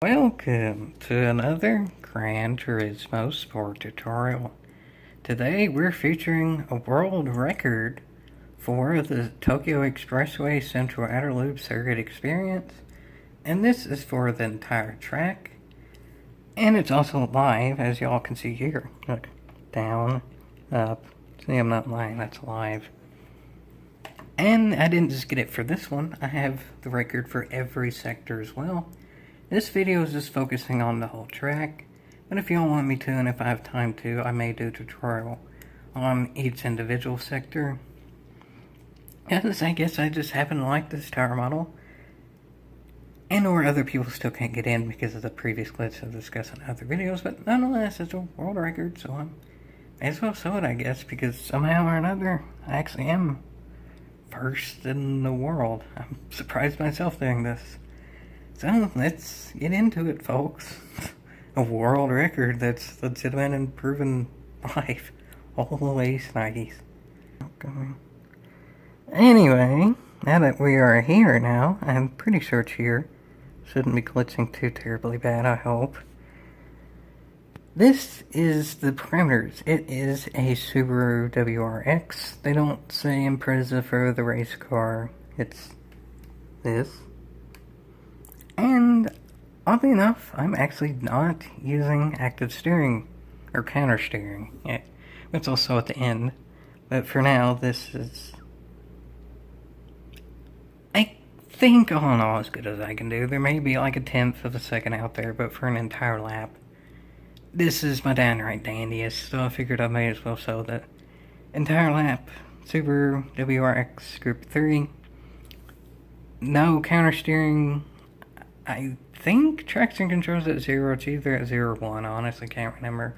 Welcome to another Gran Turismo Sport tutorial. Today we're featuring a world record for the Tokyo Expressway Central Outer Loop Circuit Experience, and this is for the entire track, and it's also live, as y'all can see here. Look, down, up. See, I'm not lying, that's live. And I didn't just get it for this one, I have the record for every sector as well. This video is just focusing on the whole track, but if y'all want me to, and if I have time to, I may do a tutorial on each individual sector. Because I guess I just happen to like this tower model, and or other people still can't get in because of the previous glitch I've discussed in other videos, but nonetheless, it's a world record, so I may as well show it, I guess, because somehow or another, I actually am first in the world. I'm surprised myself doing this. So, let's get into it, folks. A world record that's legitimate and proven live. Always nice. Okay. Anyway, now that we are here now, I'm pretty sure it's here. Shouldn't be glitching too terribly bad, I hope. This is the parameters. It is a Subaru WRX. They don't say Impreza for the race car. It's this. And, oddly enough, I'm actually not using active steering, or counter steering. It's also at the end. But for now, this is, I think, all in all, as good as I can do. There may be like a tenth of a second out there, but for an entire lap, this is my downright dandiest, so I figured I may as well show that entire lap. Subaru WRX Group 3. No counter steering. I think traction control's at 0, it's either at 0 or 1, I honestly can't remember.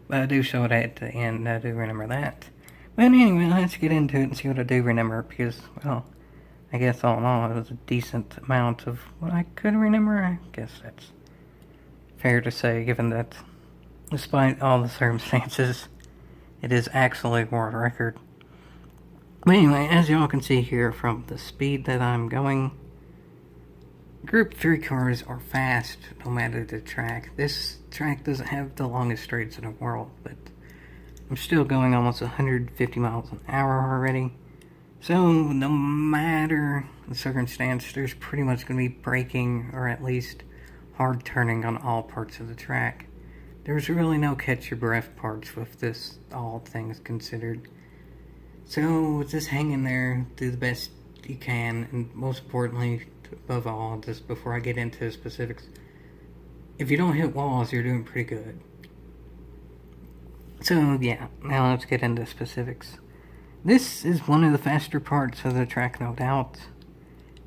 But I do show it at the end, I do remember that. But anyway, let's get into it and see what I do remember, because, well, I guess all in all, it was a decent amount of what I could remember. I guess that's fair to say, given that, despite all the circumstances, it is actually a world record. But anyway, as y'all can see here from the speed that I'm going, Group 3 cars are fast, no matter the track. This track doesn't have the longest straights in the world, but I'm still going almost 150 miles an hour already. So, no matter the circumstance, there's pretty much going to be braking, or at least hard turning on all parts of the track. There's really no catch your breath parts with this, all things considered. So, just hang in there, do the best you can, and most importantly, above all, just before I get into the specifics, if you don't hit walls, you're doing pretty good. So yeah, now let's get into specifics. This is one of the faster parts of the track, no doubt,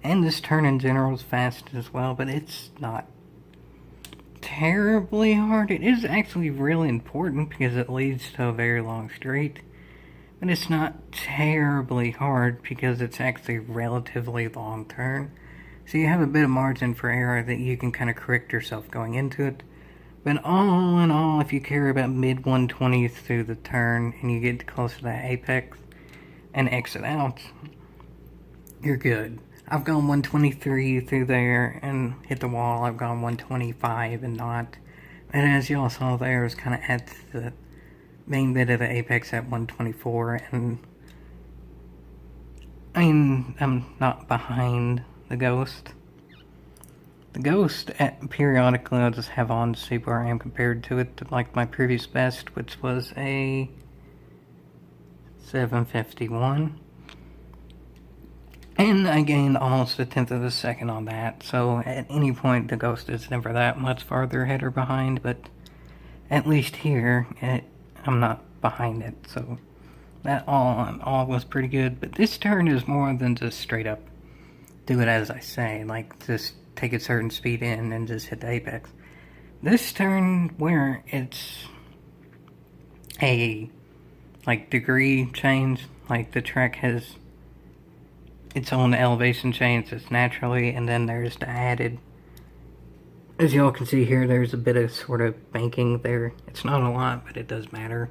and this turn in general is fast as well, but it's not terribly hard. It is actually really important because it leads to a very long straight, but it's not terribly hard because it's actually a relatively long turn. So you have a bit of margin for error that you can kind of correct yourself going into it. But all in all, if you care about mid 120s through the turn and you get close to that apex and exit out, you're good. I've gone 123 through there and hit the wall. I've gone 125 and not. And as y'all saw there, it was kind of at the main bit of the apex at 124. And I mean, I'm not behind the Ghost. The Ghost, periodically, I'll just have on to see where I am compared to it, like my previous best, which was a 751. And I gained almost a tenth of a second on that, so at any point the Ghost is never that much farther ahead or behind, but at least here, I'm not behind it, so that all in all was pretty good. But this turn is more than just straight up do it as I say, like just take a certain speed in and just hit the apex. This turn where it's a like degree change, like the track has its own elevation change just naturally, and then there's the added, as y'all can see here, there's a bit of sort of banking there. It's not a lot, but it does matter.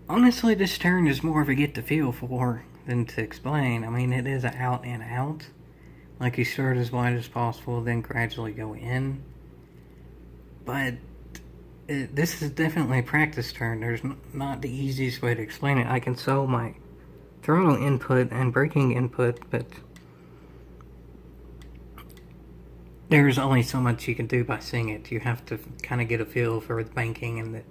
Honestly, this turn is more of a get the feel for than to explain. I mean, it is an out and out. Like you start as wide as possible, then gradually go in. But this is definitely a practice turn. There's not the easiest way to explain it. I can sell my throttle input and braking input, but there's only so much you can do by seeing it. You have to kind of get a feel for the banking and the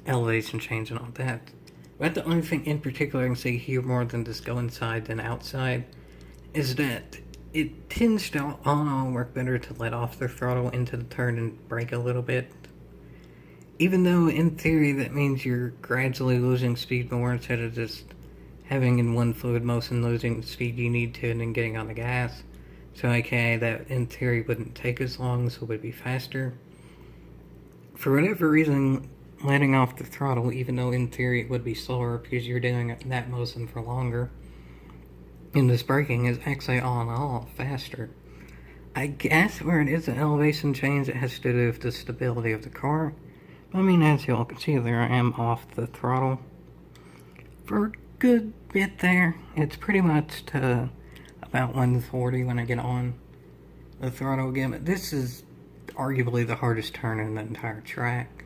elevation change and all that. But the only thing in particular I can see here more than just go inside than outside is that it tends to all in all work better to let off the throttle into the turn and brake a little bit. Even though in theory that means you're gradually losing speed more instead of just having in one fluid motion losing the speed you need to and then getting on the gas. So aka that in theory wouldn't take as long, so it would be faster. For whatever reason, letting off the throttle, even though in theory it would be slower because you're doing that motion for longer, in this braking is actually all in all faster. I guess where it is an elevation change, it has to do with the stability of the car. I mean, as y'all can see, there I am off the throttle for a good bit there. It's pretty much to about 140 when I get on the throttle again, but this is arguably the hardest turn in the entire track.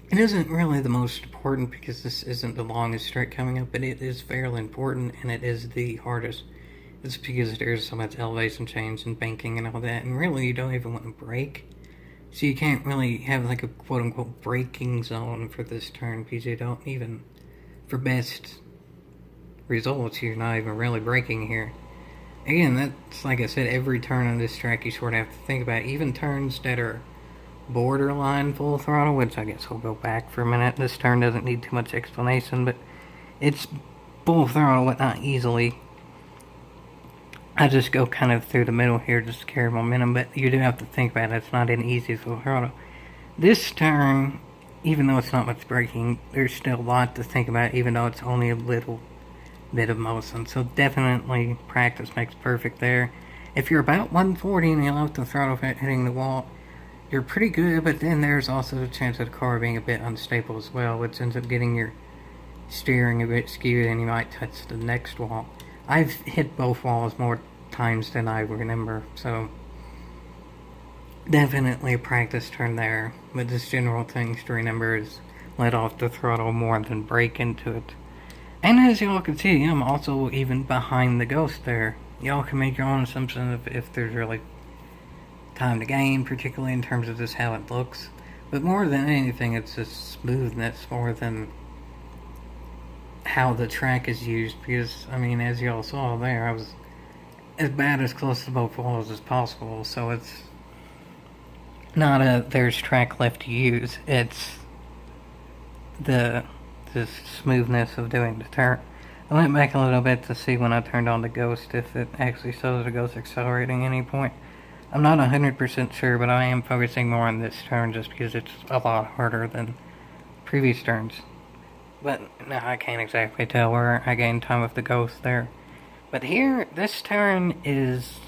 It isn't really the most important because this isn't the longest straight coming up, but it is fairly important and it is the hardest. It's because there's so much elevation change and banking and all that, and really you don't even want to brake. So you can't really have like a quote-unquote braking zone for this turn because you don't even, for best results, you're not even really braking here. Again, that's like I said, every turn on this track you sort of have to think about. Even turns that are borderline full throttle, which I guess we'll go back for a minute. This turn doesn't need too much explanation, but it's full throttle, but not easily. I just go kind of through the middle here just to carry momentum, but you do have to think about it. It's not an easy full throttle. This turn, even though it's not much braking, there's still a lot to think about, even though it's only a little bit of motion. So definitely practice makes perfect there. If you're about 140 and you let the throttle hitting the wall, you're pretty good, but then there's also a chance of the car being a bit unstable as well, which ends up getting your steering a bit skewed and you might touch the next wall. I've hit both walls more times than I remember, so definitely a practice turn there. But just general things to remember is let off the throttle more than brake into it. And as y'all can see, I'm also even behind the Ghost there. Y'all can make your own assumption of if there's really time to gain, particularly in terms of just how it looks. But more than anything, it's just smoothness more than how the track is used. Because, I mean, as y'all saw there, I was as bad as close to both walls as possible. So it's not a there's track left to use. It's the smoothness of doing the turn. I went back a little bit to see when I turned on the Ghost if it actually shows the Ghost accelerating at any point. I'm not 100% sure, but I am focusing more on this turn just because it's a lot harder than previous turns. But no, I can't exactly tell where I gained time with the Ghost there. But here, this turn is...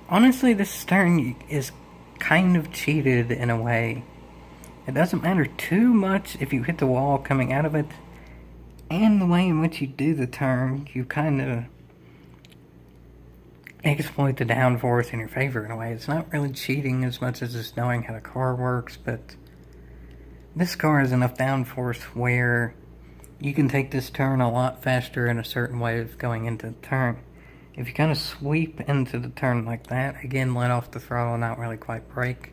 honestly, this turn is kind of cheated in a way. It doesn't matter too much if you hit the wall coming out of it, and the way in which you do the turn, you kind of exploit the downforce in your favor in a way. It's not really cheating as much as just knowing how the car works, but this car has enough downforce where you can take this turn a lot faster in a certain way of going into the turn. If you kind of sweep into the turn like that, again, let off the throttle and not really quite brake,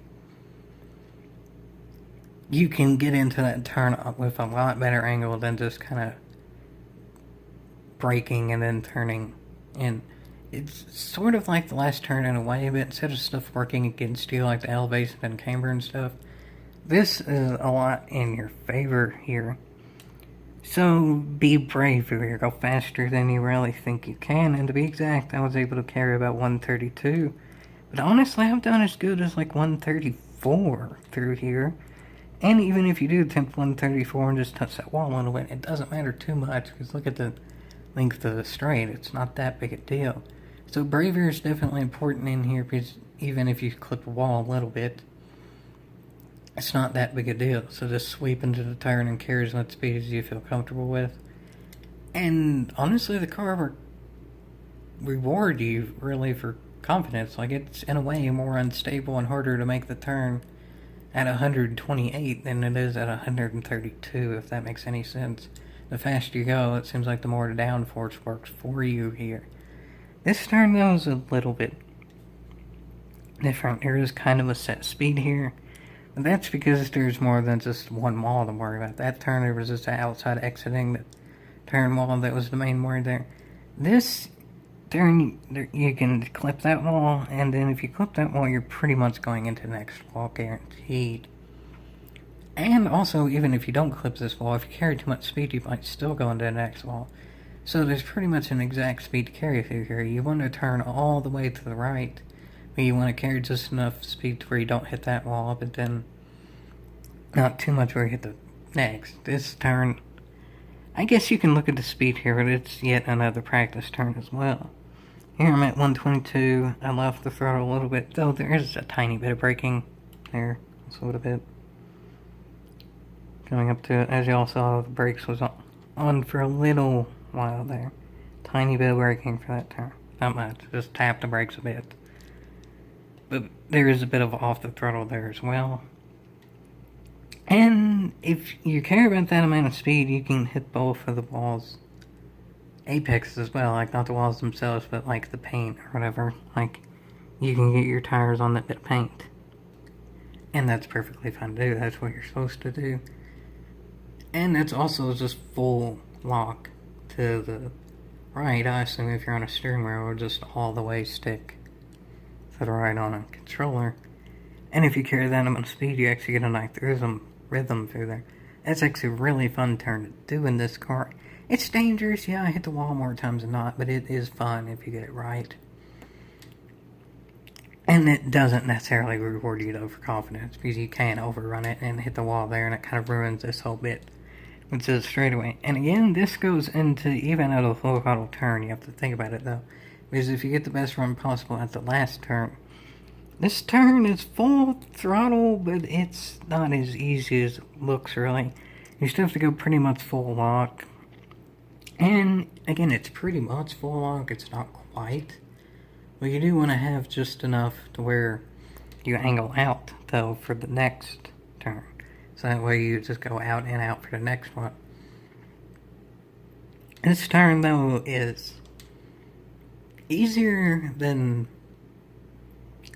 you can get into that turn with a lot better angle than just kind of braking and then turning in. It's sort of like the last turn in a way, but instead of stuff working against you like the elevation and camber and stuff, this is a lot in your favor here. So be brave here, go faster than you really think you can, and to be exact, I was able to carry about 132, but honestly I've done as good as like 134 through here. And even if you do attempt 134 and just touch that wall a little bit, it doesn't matter too much, because look at the length of the straight, it's not that big a deal. So bravery is definitely important in here, because even if you clip a wall a little bit, it's not that big a deal. So just sweep into the turn and carry as much speed as you feel comfortable with. And honestly, the car worked reward you really for confidence. Like, it's in a way more unstable and harder to make the turn at 128 than it is at 132, if that makes any sense. The faster you go, it seems like the more the downforce works for you here. This turn, though, is a little bit different. There is kind of a set speed here, but that's because there's more than just one wall to worry about. That turn, there was just an outside exiting the turn wall that was the main worry there. This turn, you can clip that wall, and then if you clip that wall, you're pretty much going into the next wall, guaranteed. And also, even if you don't clip this wall, if you carry too much speed, you might still go into the next wall. So there's pretty much an exact speed to carry through here. You want to turn all the way to the right, but you want to carry just enough speed to where you don't hit that wall, but then not too much where you hit the next. This turn, I guess you can look at the speed here, but it's yet another practice turn as well. Here I'm at 122. I left the throttle a little bit, though there is a tiny bit of braking there, just a little bit. Coming up to it, as y'all saw, the brakes was on for a little while there. Tiny bit of braking for that turn. Not much, just tap the brakes a bit. But there is a bit of off the throttle there as well. And if you care about that amount of speed, you can hit both of the walls' apexes as well. Like, not the walls themselves, but like the paint or whatever. Like, you can get your tires on that bit of paint. And that's perfectly fine to do. That's what you're supposed to do. And that's also just full lock to the right. I assume if you're on a steering wheel, or just all the way stick to the right on a controller. And if you carry that amount of speed, you actually get a nice rhythm through there. That's actually a really fun turn to do in this car. It's dangerous, yeah, I hit the wall more times than not, but it is fun if you get it right. And it doesn't necessarily reward you to overconfidence, because you can overrun it and hit the wall there, and it kind of ruins this whole bit. It says straightaway. And again, this goes into even at a full throttle turn. You have to think about it though, because if you get the best run possible at the last turn, this turn is full throttle, but it's not as easy as it looks really. You still have to go pretty much full lock. And again, it's pretty much full lock. It's not quite. But you do want to have just enough to where you angle out though for the next turn. So that way you just go out and out for the next one. This turn though is easier than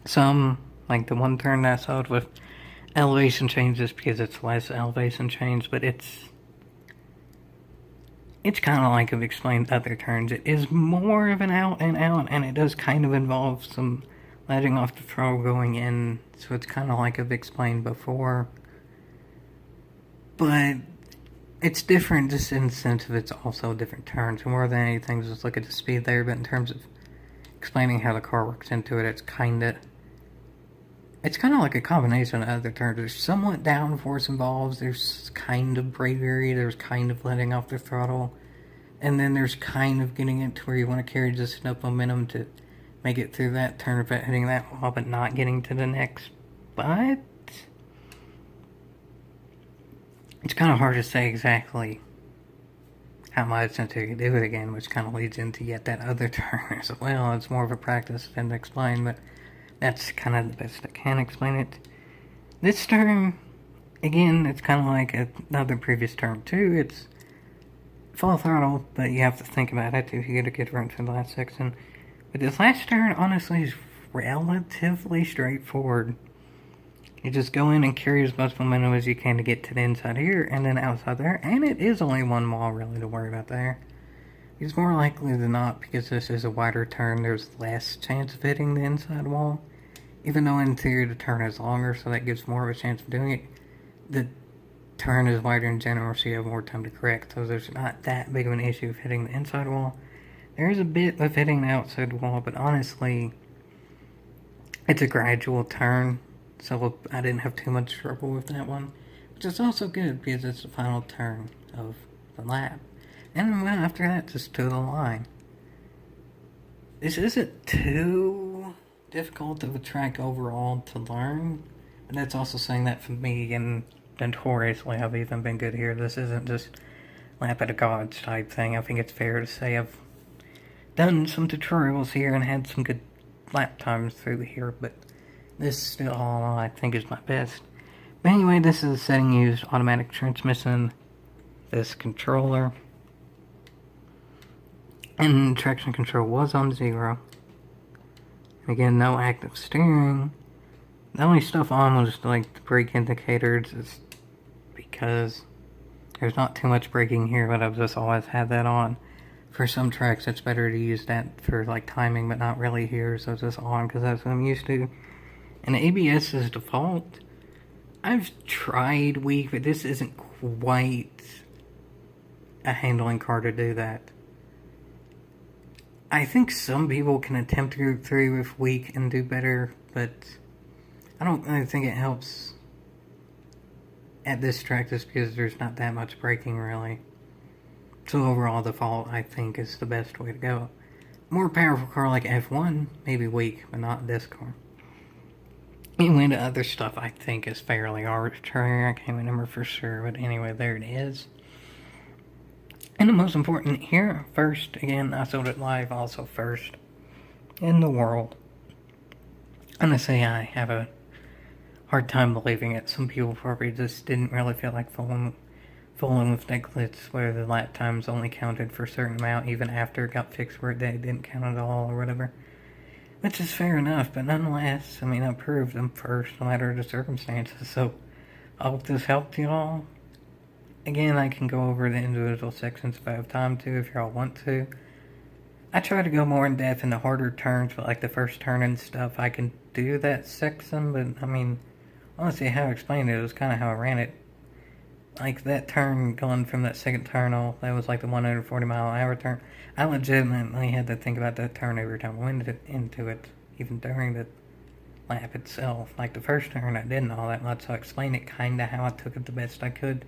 some, like the one turn that I saw with elevation changes, because it's less elevation change, but it's kind of like I've explained other turns. It is more of an out and out, and it does kind of involve some letting off the throttle going in, so it's kind of like I've explained before. But it's different just in the sense of it's also different turns. More than anything, just look at the speed there, but in terms of explaining how the car works into it, it's kind of like a combination of other turns. There's somewhat downforce involved, there's kind of bravery, there's kind of letting off the throttle, and then there's kind of getting it to where you want to carry just enough momentum to make it through that turn without hitting that wall, but not getting to the next. But it's kind of hard to say exactly how much until you do it again, which kind of leads into yet that other turn as well. It's more of a practice than to explain, but that's kind of the best I can explain it. This turn, again, it's kind of like another previous turn too. It's full throttle, but you have to think about it if you get a good run through the last section. But this last turn, honestly, is relatively straightforward. You just go in and carry as much momentum as you can to get to the inside here and then outside there, and it is only one wall really to worry about there. It's more likely than not, because this is a wider turn, there's less chance of hitting the inside wall. Even though in theory the turn is longer, so that gives more of a chance of doing it, the turn is wider in general, so you have more time to correct, so there's not that big of an issue of hitting the inside wall. There is a bit of hitting the outside wall, but honestly, it's a gradual turn, so I didn't have too much trouble with that one. Which is also good, because it's the final turn of the lap. And then after that, just to the line. This isn't too difficult of a track overall to learn, but that's also saying that for me, and notoriously I've even been good here. This isn't just lap at a gods type thing. I think it's fair to say I've done some tutorials here and had some good lap times through here, but this still all I think is my best. But anyway, this is the setting used, automatic transmission, this controller, and traction control was on 0. And again, no active steering. The only stuff on was like the brake indicators, is because there's not too much braking here, but I've just always had that on. For some tracks, it's better to use that for like timing, but not really here, so it's just on because that's what I'm used to. And ABS is default. I've tried weak, but this isn't quite a handling car to do that. I think some people can attempt to go through with weak and do better, but I don't really think it helps at this track just because there's not that much braking really. So overall, default I think is the best way to go. More powerful car like F1, maybe weak, but not this car. Anyway, the other stuff I think is fairly arbitrary. I can't remember for sure, but anyway, there it is. And the most important here, first, again, I sold it live, also first in the world. And I say I have a hard time believing it. Some people probably just didn't really feel like fooling with that glitch where the lap times only counted for a certain amount even after it got fixed where they didn't count at all or whatever. Which is fair enough, but nonetheless, I mean, I proved them first no matter the circumstances, so I hope this helped you all. Again, I can go over the individual sections if I have time to, if y'all want to. I try to go more in depth in the harder turns, but like the first turn and stuff, I can do that section, but I mean, honestly, how I explained it was kind of how I ran it. Like that turn going from that second turn off, that was like the 140-mile-an-hour turn. I legitimately had to think about that turn every time I went into it, even during the lap itself. Like the first turn, I didn't all that much, so I explained it kind of how I took it the best I could.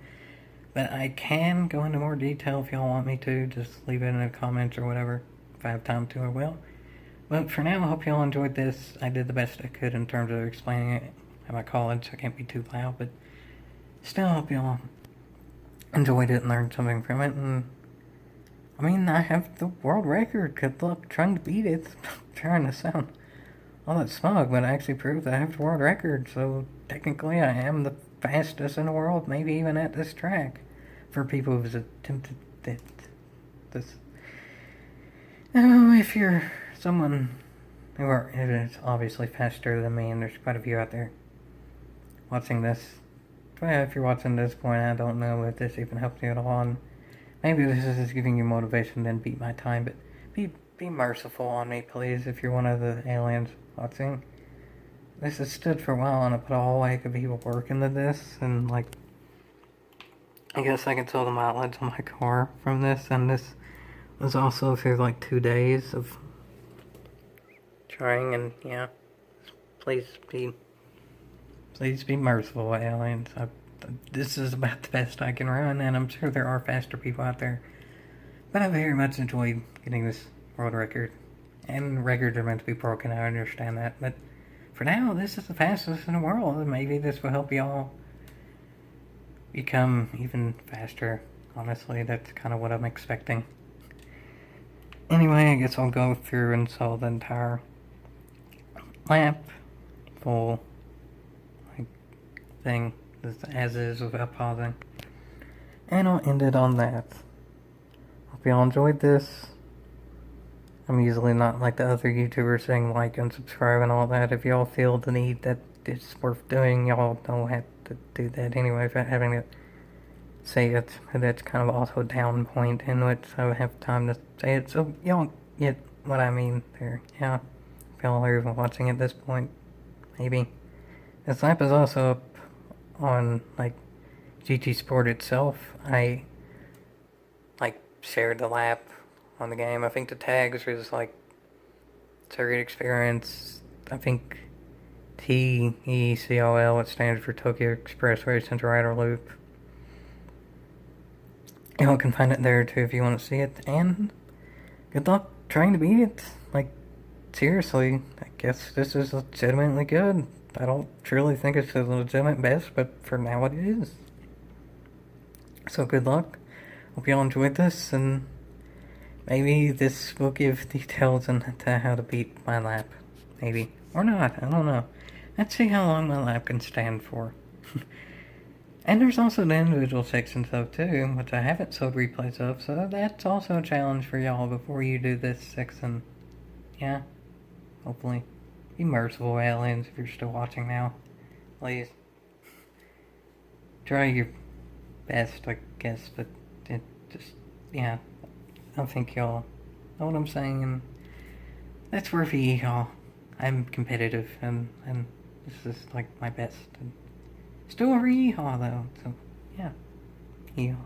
But I can go into more detail if y'all want me to. Just leave it in the comments or whatever. If I have time to, I will. But for now, I hope y'all enjoyed this. I did the best I could in terms of explaining it at my college. I can't be too loud, but still, I hope y'all enjoyed it and learned something from it. And I mean, I have the world record. Good luck trying to beat it. Trying to sound all that smug, but I actually proved that I have the world record. So technically, I am the fastest in the world, maybe even at this track. For people who've attempted this. If you're someone who is obviously faster than me, and there's quite a few out there watching this. Well, if you're watching this point, I don't know if this even helps you at all. And maybe this is just giving you motivation to then beat my time, but be merciful on me, please, if you're one of the aliens watching. This has stood for a while, and I put a whole wake of people work into this, and like, I guess I can tell the mileage on my car from this, and this was also through like 2 days of trying, and yeah, please be merciful, aliens. This is about the best I can run, and I'm sure there are faster people out there. But I very much enjoyed getting this world record. And records are meant to be broken, I understand that. But for now, this is the fastest in the world, and maybe this will help y'all become even faster. Honestly, that's kind of what I'm expecting. Anyway, I guess I'll go through and solve the entire lap full thing as is without pausing, and I'll end it on that. Hope y'all enjoyed this. I'm usually not like the other YouTubers saying like and subscribe and all that. If y'all feel the need that it's worth doing, y'all don't have to do that anyway without having to say it. That's kind of also a down point in which I would have time to say it, so y'all get what I mean there. Yeah, if y'all are even watching at this point, maybe. This lap is also up on like GT Sport itself. I like shared the lap on the game. I think the tags was like circuit experience. I think TECOL, it stands for Tokyo Expressway Central Rider Loop. Y'all can find it there too if you want to see it. And good luck trying to beat it. Like, seriously, I guess this is legitimately good. I don't truly think it's the legitimate best, but for now it is. So good luck. Hope y'all enjoyed this, and Maybe this will give details on how to beat my lap. Maybe. Or not, I don't know. Let's see how long my lap can stand for. And there's also the individual sections though too, which I haven't sold replays of, so that's also a challenge for y'all before you do this section. Yeah, hopefully. Be merciful, aliens, if you're still watching now. Please. Try your best, I guess, but it just, yeah. I think y'all know what I'm saying, and that's where for y'all. I'm competitive, and this is like my best. And still a yeehaw though, so yeah, yeehaw.